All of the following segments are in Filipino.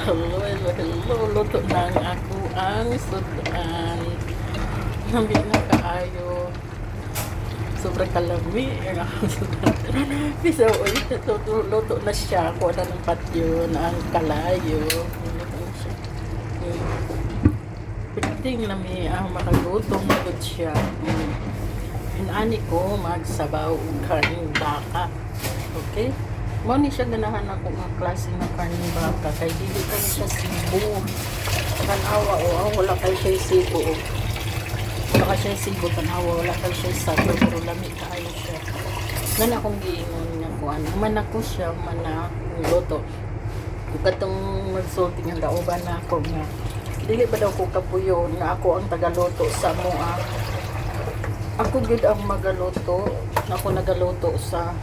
Hello, hello, hello. Luto ng ako ang sudan. Lamig na kaayo. Sobrang kalami ang akong sudan. Bisa ulit luto na siya. Kuha na ng patyo na ang kalayo. Luto na siya. Piting lami ang makalutong na good siya. Inani ko magsabaw og karning baka. Okay? Mo ni siya ganahan ako nga klase ng karning baka kay dili ka siya sibo. Tanawa wala kay siya sibo. Wala kay siya sibo tanawa wala kay siya sago pero lami kaayo siya. Nan akong giingon nga kuan. Man ako siya man na luto. Ug katong magsulti nga dauban na ako nga dili ba daw ko kapuyo na ako ang tagaluto sa moa. Ako gud ang magaluto. Ako nagaluto sa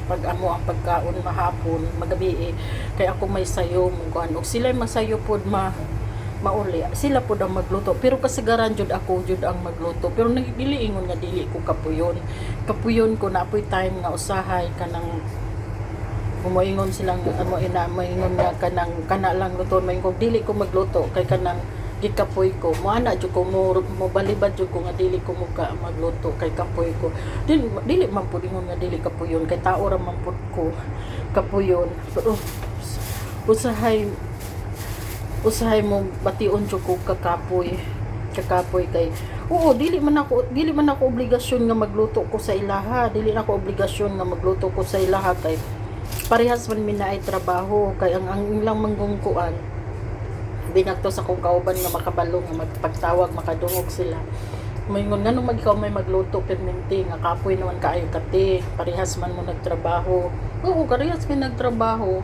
pag-amo ang pagkaon mahapon, magabi kay ako may sayo mo kuan. Og sila masayo pod mauli. Sila pod ang magluto. Pero kasagaran jud ako jud ang magluto. Pero dili ingon nga dili ko kapuyon. Kapuyon ko na apoy time nga usahay kanang kumoingon silang moingon nga kanang kana lang luto maingon dili ko magluto kay kanang gikapoy ko mo ana jud ko mo balibad jud ko nga dili ko muka magluto kay kapoy ko dili man pud ingon nga dili kapuyon kay tao ra man pud ko kapuyon pero usahay mo bation jud ko kakapoy kay oo dili man ako obligasyon nga magluto ko sa ilaha dili na ako obligasyon nga magluto ko sa ilaha kay parehas man minaay trabaho kay ang ilang manggungkuan binagto sa kong kauban nga makabalong nga magpagtawag makadungog sila moingon nganong magikaw may magluto perminti nga kapoy naman kaayo kati parehas man mo nagtrabaho oo parehas may nagtrabaho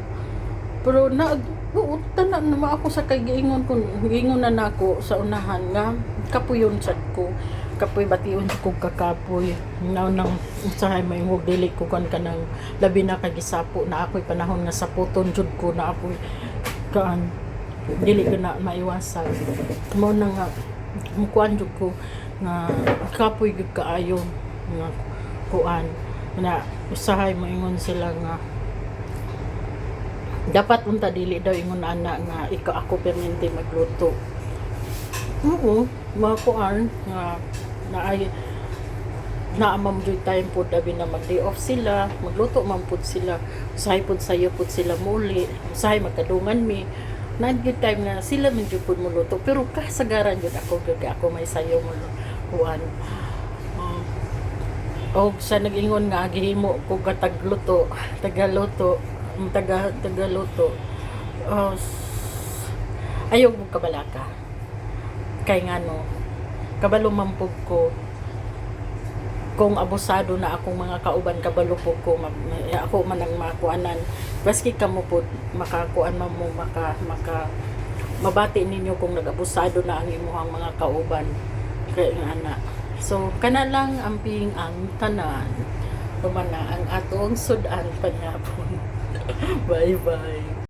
pero tanan naman ako sa kay giingon na nako sa unahan nga kapuyon sad ko kapoy bation ko kakapoy now nang usahay maingog dili ko kanang labi na kay gisapo na ako'y panahon nga saputon jud ko na ako'y kaan dili ko na maiwasan mo na nga mukuan jud ko nga kapoy gyud kaayo nga kuan na usahay moingon sila nga dapat unta dili daw ingon ana nga ikaw ako permanente magluto oo makuan nga naamam jud time pod abi na mag-day off sila magluto man pod sila usahay pod sayo pod sila muli usahay magkadungan mi nag-good time na sila man jud pod muluto pero kasagaran jud ako may sayo mo kuan og sa nag-ingon nga gihimo ko tagaluto ayaw mo kabalaka kay ngano kabalo mampug ko kung abusado na akong mga kauban kabalo po ko ako man ang makuanan baski kamo po makakuan man mo maka mabati ninyo kung nagabusado na ang imuhang mga kauban kay ana so kana lang amping ang tanan humana ang atong sudan panyapon bye bye.